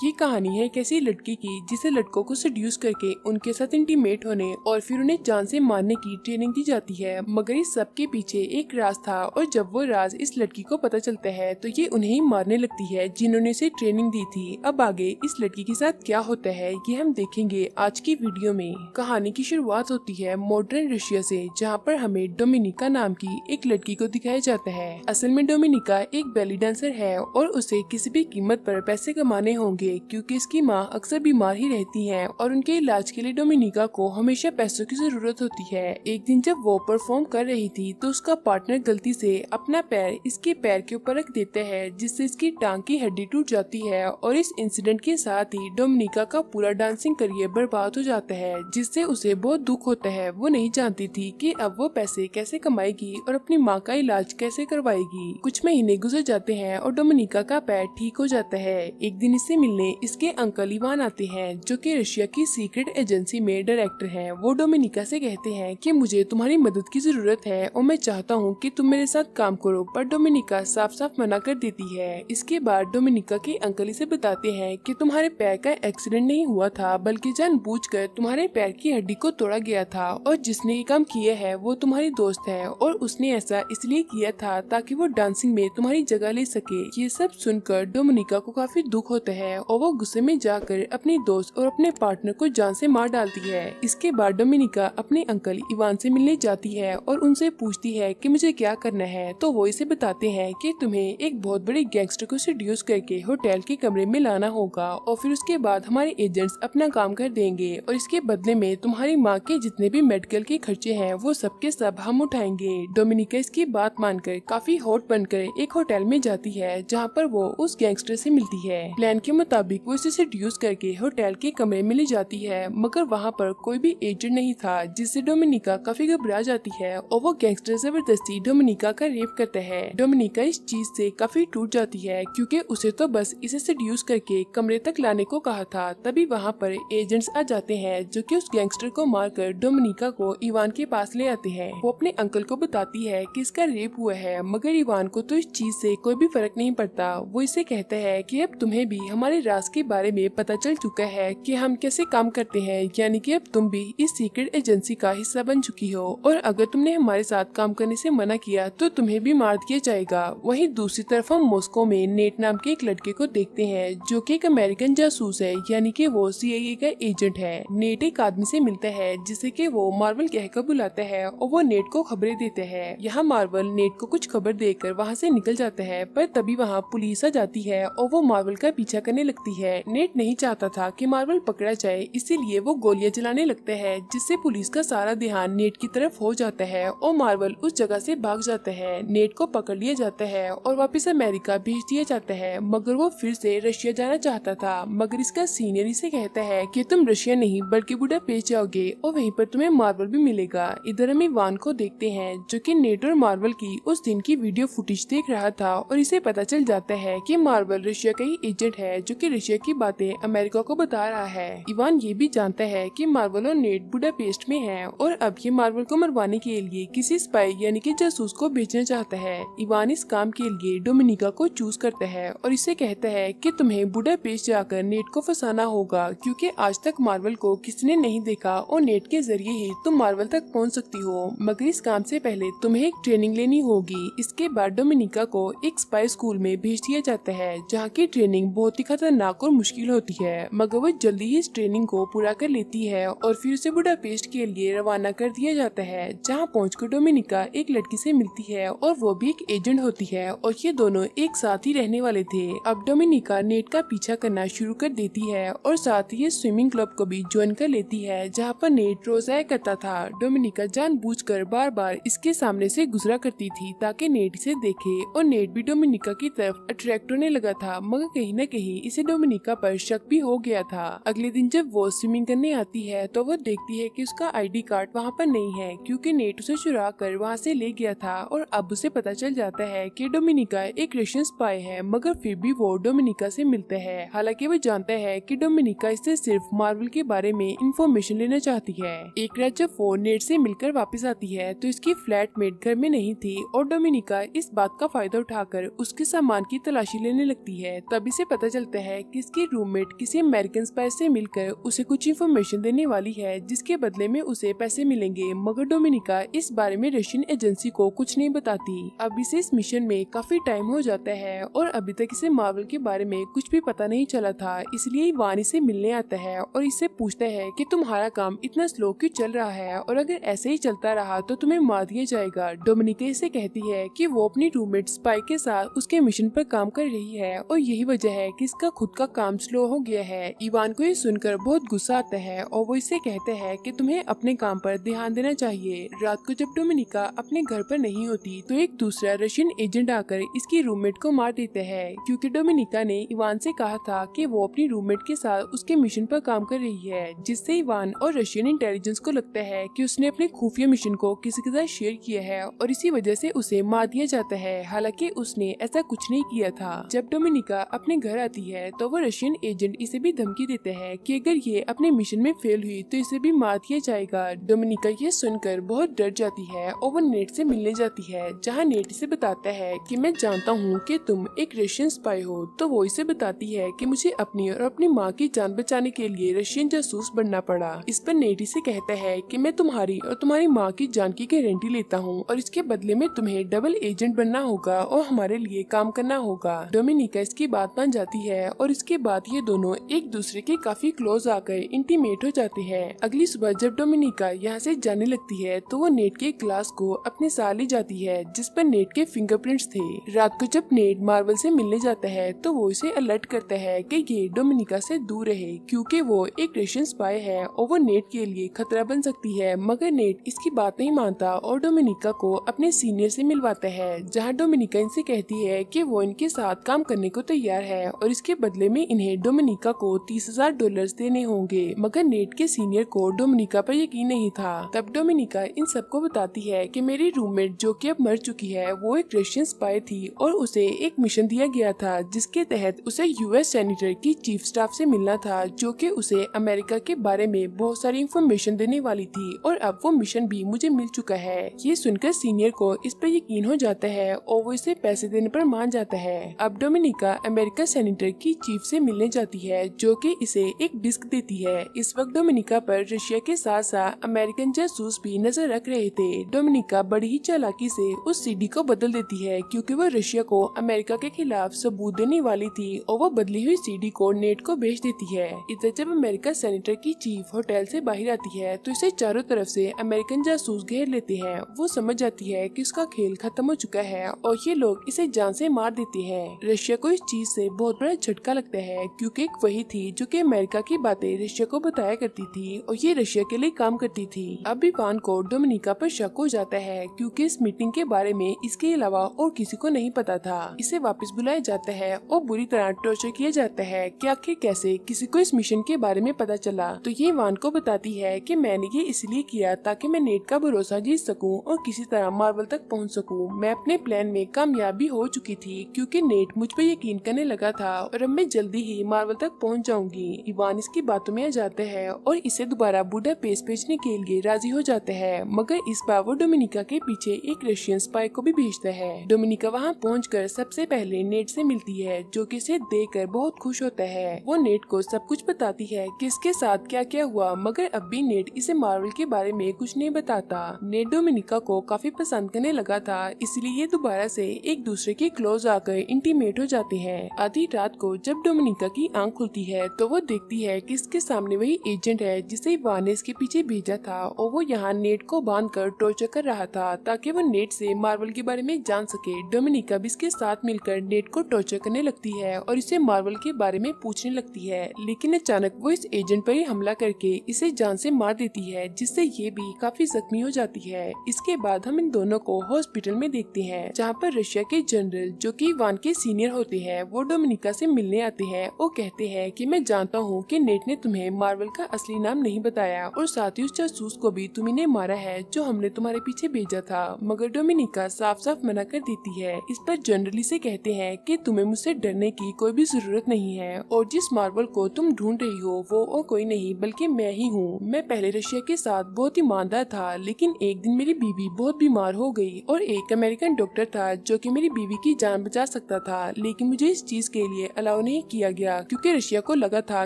ये कहानी है एक ऐसी लड़की की जिसे लड़कों को सेड्यूस करके उनके साथ इंटीमेट होने और फिर उन्हें जान से मारने की ट्रेनिंग दी जाती है। मगर इस सब के पीछे एक राज था और जब वो राज इस लड़की को पता चलता है तो ये उन्हें ही मारने लगती है जिन्होंने इसे ट्रेनिंग दी थी। अब आगे इस लड़की के साथ क्या होता है ये हम देखेंगे आज की वीडियो में। कहानी की शुरुआत होती है मॉडर्न रशिया से, जहाँ पर हमें डोमिनिका नाम की एक लड़की को दिखाया जाता है। असल में डोमिनिका एक बेली डांसर है और उसे किसी भी कीमत पर पैसे कमाने होंगे क्योंकि इसकी माँ अक्सर बीमार ही रहती है और उनके इलाज के लिए डोमिनिका को हमेशा पैसों की जरूरत होती है। एक दिन जब वो परफॉर्म कर रही थी तो उसका पार्टनर गलती से अपना पैर इसके पैर के ऊपर रख देता है जिससे इसकी टांग की हड्डी टूट जाती है और इस इंसिडेंट के साथ ही डोमिनिका का पूरा डांसिंग करियर बर्बाद हो जाता है, जिससे उसे बहुत दुख होता है। वो नहीं जानती थी कि अब वो पैसे कैसे कमाएगी और अपनी माँ का इलाज कैसे करवाएगी। कुछ महीने गुजर जाते हैं और डोमिनिका का पैर ठीक हो जाता है। एक दिन इससे मिलने इसके अंकल इवान आते हैं जो कि रशिया की सीक्रेट एजेंसी में डायरेक्टर हैं। वो डोमिनिका से कहते हैं कि मुझे तुम्हारी मदद की जरूरत है और मैं चाहता हूँ कि तुम मेरे साथ काम करो, पर डोमिनिका साफ साफ मना कर देती है। इसके बाद डोमिनिका के अंकल इसे बताते हैं कि तुम्हारे पैर का एक्सीडेंट नहीं हुआ था बल्कि जानबूझकर तुम्हारे पैर की हड्डी को तोड़ा गया था और जिसने ये काम किया है वो तुम्हारी दोस्त है और उसने ऐसा इसलिए किया था ताकि वो डांसिंग में तुम्हारी जगह ले सके। ये सब सुनकर डोमिनिका को काफी दुख होता है और वो गुस्से में जाकर अपनी दोस्त और अपने पार्टनर को जान से मार डालती है। इसके बाद डोमिनिका अपने अंकल इवान से मिलने जाती है और उनसे पूछती है कि मुझे क्या करना है। तो वो इसे बताते हैं कि तुम्हें एक बहुत बड़े गैंगस्टर को सेड्यूस करके होटल के कमरे में लाना होगा और फिर उसके बाद हमारे एजेंट्स अपना काम कर देंगे और इसके बदले में तुम्हारी माँ के जितने भी मेडिकल के खर्चे हैं वो सबके सब हम उठाएंगे। डोमिनिका इसकी बात मानकर काफी हॉट बनकर एक होटल में जाती है जहाँ पर वो उस गैंगस्टर से मिलती है। प्लान के मुताबिक वो इसे सेड्यूस करके होटल के कमरे में ले जाती है, मगर वहाँ पर कोई भी एजेंट नहीं था, जिससे डोमिनिका काफी घबरा जाती है और वो गैंगस्टर जबरदस्ती डोमिनिका का रेप करता है। डोमिनिका इस चीज से काफी टूट जाती है क्योंकि उसे तो बस इसे सेड्यूस करके कमरे तक लाने को कहा था। तभी वहाँ पर एजेंट्स आ जाते हैं जो कि उस गैंगस्टर को मारकर डोमिनिका को इवान के पास ले आते हैं। वो अपने अंकल को बताती है कि इसका रेप हुआ है, मगर इवान को तो इस चीज से कोई भी फर्क नहीं पड़ता। वो इसे कहता है कि अब तुम्हें भी हमारे राज के बारे में पता चल चुका है कि हम कैसे काम करते हैं, यानी कि अब तुम भी इस सीक्रेट एजेंसी का हिस्सा बन चुकी हो और अगर तुमने हमारे साथ काम करने से मना किया तो तुम्हें भी मार दिया जाएगा। वहीं दूसरी तरफ हम मॉस्को में नेट नाम के एक लड़के को देखते हैं जो कि एक अमेरिकन जासूस है, यानी कि वो CIA का एजेंट है। नेट एक आदमी से मिलता है जिसे कि वो मार्वल कहकर बुलाता है और वो नेट को खबरें देता है। यहाँ मार्वल नेट को कुछ खबर देकर वहाँ से निकल जाता है, पर तभी वहाँ पुलिस आ जाती है और वो मार्वल का पीछा करने लगती है। नेट नहीं चाहता था कि मार्वल पकड़ा जाए, इसीलिए वो गोलियां चलाने लगता है जिससे पुलिस का सारा ध्यान नेट की तरफ हो जाता है और मार्वल उस जगह से भाग जाता है। नेट को पकड़ लिया जाता है और वापस अमेरिका भेज दिया जाता है, मगर वो फिर से रशिया जाना चाहता था। मगर इसका सीनियर इसे कहता है कि तुम रशिया नहीं बल्कि बुडापेस्ट जाओगे और वहीं पर तुम्हें मार्वल भी मिलेगा। इधर हम इवान को देखते हैं जो कि नेट और मार्वल की उस दिन की वीडियो फुटेज देख रहा था और इसे पता चल जाता है कि मार्वल रशिया का ही एजेंट है जो कि रशिया की बातें अमेरिका को बता रहा है। इवान ये भी जानता है कि मार्वल और नेट बुडापेस्ट में हैं और अब ये मार्वल को मरवाने के लिए किसी स्पाई यानी कि जासूस को भेजना चाहता है। इवान इस काम के लिए डोमिनिका को चूज करता है और इसे कहता है कि तुम्हें बुडापेस्ट जाकर नेट को फंसाना होगा क्योंकि आज तक मार्वल को किसी ने नहीं देखा और नेट के जरिए ही तुम मार्वल तक पहुंच सकती हो, मगर इस काम से पहले तुम्हें एक ट्रेनिंग लेनी होगी। इसके बाद डोमिनिका को एक स्पाई स्कूल में भेज दिया जाता है जहाँ की ट्रेनिंग बहुत ही खतरनाक और मुश्किल होती है, मगर वो जल्दी ही इस ट्रेनिंग को पूरा कर लेती है और फिर उसे बुडापेस्ट के लिए रवाना कर दिया जाता है, जहाँ पहुंचकर डोमिनिका एक लड़की से मिलती है और वो भी एक एजेंट होती है और ये दोनों एक साथ ही रहने वाले थे। अब डोमिनिका नेट का पीछा करना शुरू कर देती है और साथ ही स्विमिंग क्लब को भी ज्वाइन कर लेती है जहाँ पर नेट रोज आया करता था। डोमिनिका जानबूझकर बार बार इसके सामने से गुजरा करती थी ताकि नेट इसे देखे और नेट भी डोमिनिका की तरफ अट्रैक्ट होने लगा था, मगर कहीं न कहीं इसे डोमिनिका पर शक भी हो गया था। अगले दिन जब वो स्विमिंग करने आती है तो वो देखती है कि उसका ID कार्ड वहाँ पर नहीं है क्योंकि नेट उसे चुरा कर वहाँ से ले गया था और अब उसे पता चल जाता है कि डोमिनिका एक रशियन स्पाई है, मगर फिर भी वो डोमिनिका से मिलता है। हालांकि वो जानता है कि डोमिनिका इससे सिर्फ मार्वल के बारे में इंफॉर्मेशन लेना चाहती है। एक रात जब वो नेट से मिलकर वापस आती है तो इसकी फ्लैटमेट घर में नहीं थी और डोमिनिका इस बात का फायदा उठाकर उसके सामान की तलाशी लेने लगती है। तभी से पता चलता है है कि इसकी रूममेट किसी अमेरिकन स्पाई से मिलकर उसे कुछ इन्फॉर्मेशन देने वाली है जिसके बदले में उसे पैसे मिलेंगे, मगर डोमिनिका इस बारे में रशियन एजेंसी को कुछ नहीं बताती। अब इसे इस मिशन में काफी टाइम हो जाता है और अभी तक इसे मार्वल के बारे में कुछ भी पता नहीं चला था, इसलिए इवान इसे मिलने आता है और इससे पूछता है कि तुम्हारा काम इतना स्लो क्यों चल रहा है और अगर ऐसे ही चलता रहा तो तुम्हें मार दिया जाएगा। डोमिनिका इसे कहती है कि वो अपनी रूममेट स्पाई के साथ उसके मिशन पर काम कर रही है और यही वजह है कि इसका खुद का काम स्लो हो गया है। इवान को ये सुनकर बहुत गुस्सा आता है और वो इसे कहते हैं कि तुम्हें अपने काम पर ध्यान देना चाहिए। रात को जब डोमिनिका अपने घर पर नहीं होती तो एक दूसरा रशियन एजेंट आकर इसकी रूममेट को मार देता है, क्योंकि डोमिनिका ने इवान से कहा था कि वो अपनी रूममेट के साथ उसके मिशन पर काम कर रही है, जिससे इवान और रशियन इंटेलिजेंस को लगता है कि उसने अपने खुफिया मिशन को किसी के साथ शेयर किया है और इसी वजह से उसे मार दिया जाता है, हालांकि उसने ऐसा कुछ नहीं किया था। जब डोमिनिका अपने घर आती है तो वो रशियन एजेंट इसे भी धमकी देते हैं कि अगर ये अपने मिशन में फेल हुई तो इसे भी मार दिया जाएगा। डोमिनिका ये सुनकर बहुत डर जाती है और वो नेट से मिलने जाती है, जहाँ नेट इसे बताता है कि मैं जानता हूँ कि तुम एक रशियन स्पाई हो। तो वो इसे बताती है कि मुझे अपनी और अपनी माँ की जान बचाने के लिए रशियन जासूस बनना पड़ा। इस पर नेट इसे कहता है कि मैं तुम्हारी और तुम्हारी माँ की जान की गारंटी लेता हूँ और इसके बदले में तुम्हें डबल एजेंट बनना होगा और हमारे लिए काम करना होगा। डोमिनिका इसकी बात मान जाती है और इसके बाद ये दोनों एक दूसरे के काफी क्लोज आकर इंटीमेट हो जाते हैं। अगली सुबह जब डोमिनिका यहाँ से जाने लगती है तो वो नेट के क्लास को अपने साथ ले जाती है जिस पर नेट के फिंगरप्रिंट्स थे। रात को जब नेट मार्वल से मिलने जाता है तो वो इसे अलर्ट करता है कि ये डोमिनिका से दूर रहे, क्योंकि वो एक रशियन स्पाई है और वो नेट के लिए खतरा बन सकती है। मगर नेट इसकी बात नहीं मानता और डोमिनिका को अपने सीनियर से मिलवाता है, जहाँ डोमिनिका इनसे कहती है कि वो इनके साथ काम करने को तैयार है और इसके बदले में इन्हें डोमिनिका को $30,000 देने होंगे। मगर नेट के सीनियर को डोमिनिका पर यकीन नहीं था। तब डोमिनिका इन सबको बताती है कि मेरी रूममेट जो कि अब मर चुकी है वो एक रशियन स्पाई थी और उसे एक मिशन दिया गया था जिसके तहत उसे यूएस सेनेटर की चीफ स्टाफ से मिलना था, जो कि उसे अमेरिका के बारे में बहुत सारी इंफॉर्मेशन देने वाली थी और अब वो मिशन भी मुझे मिल चुका है। ये सुनकर सीनियर को इस पर यकीन हो जाता है और वो इसे पैसे देने पर मान जाता है। अब डोमिनिका अमेरिका सेनेटर की चीफ से मिलने जाती है जो कि इसे एक डिस्क देती है। इस वक्त डोमिनिका पर रशिया के साथ साथ अमेरिकन जासूस भी नजर रख रहे थे। डोमिनिका बड़ी ही चालाकी से उस सीडी को बदल देती है, क्योंकि वो रशिया को अमेरिका के खिलाफ सबूत देने वाली थी और वो बदली हुई सीडी को नेट को भेज देती है। इधर जब अमेरिका सेनेटर की चीफ होटल से बाहर आती है तो इसे चारों तरफ से अमेरिकन जासूस घेर लेते हैं। वो समझ जाती है कि उसका खेल खत्म हो चुका है और ये लोग इसे जान से मार देते हैं। रशिया को इस चीज से बहुत बड़ा झटका लगता है, क्योंकि एक वही थी जो कि अमेरिका की बातें रशिया को बताया करती थी और ये रशिया के लिए काम करती थी। अब इवान को डोमिनिका पर शक हो जाता है, क्योंकि इस मीटिंग के बारे में इसके अलावा और किसी को नहीं पता था। इसे वापस बुलाया जाता है और बुरी तरह टॉर्चर किया जाता है कि आखिर कैसे किसी को इस मिशन के बारे में पता चला। तो ये इवान को बताती है कि मैंने ये इसलिए किया ताकि मैं नेट का भरोसा जीत सकूं और किसी तरह मार्वल तक पहुंच सकूं। मैं अपने प्लान में कामयाब भी हो चुकी थी, क्योंकि नेट मुझ पर यकीन करने लगा था और अब मैं जल्दी ही मार्वल तक पहुंच जाऊंगी। इवान इसकी बातों में आ जाते हैं और इसे दोबारा बुडापेस्ट भेजने के लिए राजी हो जाते हैं, मगर इस बार वो डोमिनिका के पीछे एक रशियन स्पाई को भी भेजता है। डोमिनिका वहाँ पहुंचकर सबसे पहले नेट से मिलती है, जो कि इसे देखकर बहुत खुश होता है। वो नेट को सब कुछ बताती है कि इसके साथ क्या क्या हुआ, मगर अब भी नेट इसे मार्वल के बारे में कुछ नहीं बताता। नेट डोमिनिका को काफी पसंद करने लगा था, इसलिए ये दोबारा से एक दूसरे के क्लोज आकर इंटीमेट हो जाते हैं। आधी रात को जब डोमिनिका की आंख खुलती है तो वो देखती है कि इसके सामने वही एजेंट है जिसे इवान ने इसके पीछे भेजा था और वो यहाँ नेट को बांधकर टॉर्चर कर रहा था ताकि वो नेट से मार्वल के बारे में जान सके। डोमिनिका भी इसके साथ मिलकर नेट को टॉर्चर करने लगती है और इसे मार्वल के बारे में पूछने लगती है, लेकिन अचानक वो इस एजेंट पर ही हमला करके इसे जान से मार देती है, जिससे ये भी काफी जख्मी हो जाती है। इसके बाद हम इन दोनों को हॉस्पिटल में देखते हैं, जहाँ पर रशिया के जनरल जो कि इवान के सीनियर होते हैं वो डोमिनिका से मिलने आते हैं और कहते हैं कि मैं जानता हूँ कि नेट ने तुम्हें मार्वल का असली नाम नहीं बताया और साथ ही उस जासूस को भी तुम्ही ने मारा है जो हमने तुम्हारे पीछे भेजा था। मगर डोमिनिका साफ साफ मना कर देती है। इस पर जनरली से कहते हैं कि तुम्हें मुझसे डरने की कोई भी जरूरत नहीं है और जिस मार्वल को तुम ढूंढ रही हो वो और कोई नहीं बल्कि मैं ही हूँ। मैं पहले रशिया के साथ बहुत ईमानदार था, लेकिन एक दिन मेरी बीवी बहुत बीमार हो गई और एक अमेरिकन डॉक्टर था जो कि मेरी बीवी की जान बचा सकता था, लेकिन मुझे इस चीज के लिए अलाउ अलाउ नहीं किया गया क्योंकि रशिया को लगा था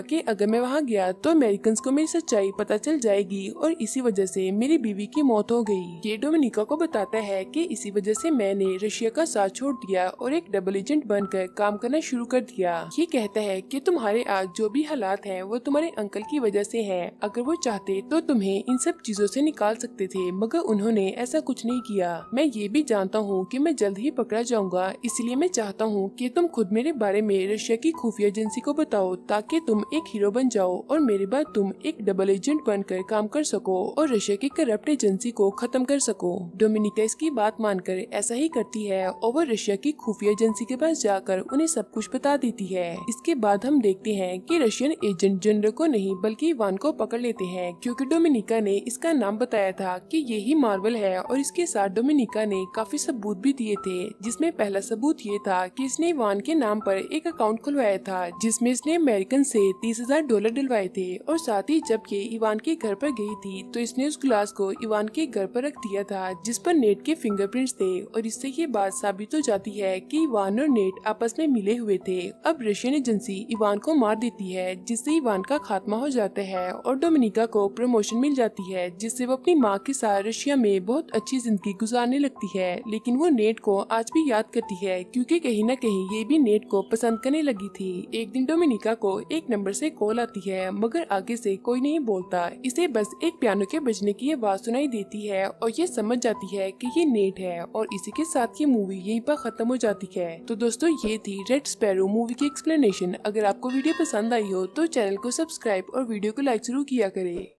कि अगर मैं वहाँ गया तो अमेरिकन को मेरी सच्चाई पता चल जाएगी और इसी वजह से मेरी बीवी की मौत हो गई। ये डोमिनिका को बताता है कि इसी वजह से मैंने रशिया का साथ छोड़ दिया और एक डबल एजेंट बनकर काम करना शुरू कर दिया। ये कहता है कि तुम्हारे आज जो भी हालात हैं वो तुम्हारे अंकल की वजह से हैं। अगर वो चाहते तो तुम्हें इन सब चीजों से निकाल सकते थे, मगर उन्होंने ऐसा कुछ नहीं किया। मैं ये भी जानता हूँ कि मैं जल्द ही पकड़ा जाऊंगा, इसलिए मैं चाहता हूँ कि तुम खुद मेरे बारे में रशिया की खुफिया एजेंसी को बताओ ताकि तुम एक हीरो बन जाओ और मेरे बाद तुम एक डबल एजेंट बनकर काम कर सको और रशिया की करप्ट एजेंसी को खत्म कर सको। डोमिनिका इसकी बात मानकर ऐसा ही करती है और वो रशिया की खुफिया एजेंसी के पास जाकर उन्हें सब कुछ बता देती है। इसके बाद हम देखते हैं कि रशियन एजेंट जनरल को नहीं बल्कि इवान को पकड़ लेते हैं क्योंकि डोमिनिका ने इसका नाम बताया था कि ये ही मार्वल है और इसके साथ डोमिनिका ने काफी सबूत भी दिए थे, जिसमें पहला सबूत ये था कि इसने इवान के नाम पर एक अकाउंट खुलवाया था जिसमें इसने अमेरिकन से $30,000 डलवाए थे और साथ ही जब ये इवान के घर पर गई थी तो इसने उस ग्लास को इवान के घर पर रख दिया था जिस पर नेट के फिंगरप्रिंट्स थे और इससे ये बात साबित हो जाती है कि इवान और नेट आपस में मिले हुए थे। अब रशियन एजेंसी इवान को मार देती है जिससे इवान का खात्मा हो जाता है और डोमिनिका को प्रमोशन मिल जाती है जिससे वो अपनी माँ के साथ रशिया में बहुत अच्छी जिंदगी गुजारने लगती है। लेकिन वो नेट को आज भी याद करती है क्योंकि कहीं न कहीं ये भी नेट को पसंद करने लगी थी। एक दिन डोमिनिका को एक नंबर से कॉल आती है मगर आगे से कोई नहीं बोलता, इसे बस एक पियानो के बजने की आवाज सुनाई देती है और ये समझ जाती है कि ये नेट है और इसी के साथ ये मूवी यहीं पर खत्म हो जाती है। तो दोस्तों ये थी रेड स्पैरो मूवी की एक्सप्लेनेशन। अगर आपको वीडियो पसंद आई हो तो चैनल को सब्सक्राइब और वीडियो को लाइक जरूर किया करें।